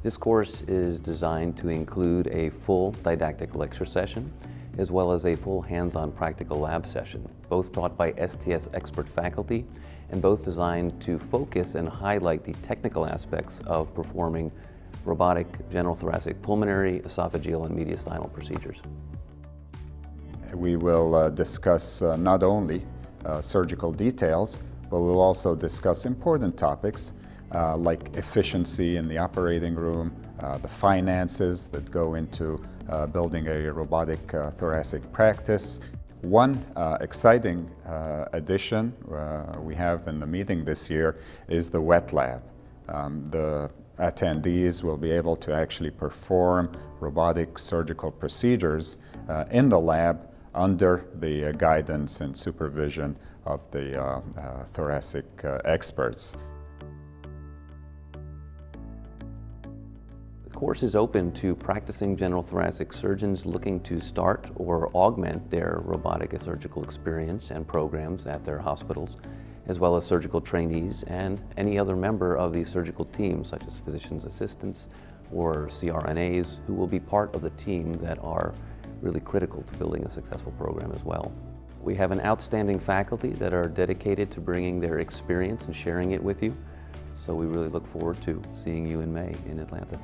This course is designed to include a full didactic lecture session as well as a full hands-on practical lab session, both taught by STS expert faculty and both designed to focus and highlight the technical aspects of performing robotic general thoracic pulmonary, esophageal, and mediastinal procedures. We will discuss not only surgical details, but we'll also discuss important topics like efficiency in the operating room, the finances that go into building a robotic thoracic practice. One exciting addition we have in the meeting this year is the wet lab. The attendees will be able to actually perform robotic surgical procedures in the lab under the guidance and supervision of the thoracic experts. The course is open to practicing general thoracic surgeons looking to start or augment their robotic surgical experience and programs at their hospitals, as well as surgical trainees and any other member of the surgical team, such as physician's assistants or CRNAs, who will be part of the team that are really critical to building a successful program as well. We have an outstanding faculty that are dedicated to bringing their experience and sharing it with you, so we really look forward to seeing you in May in Atlanta.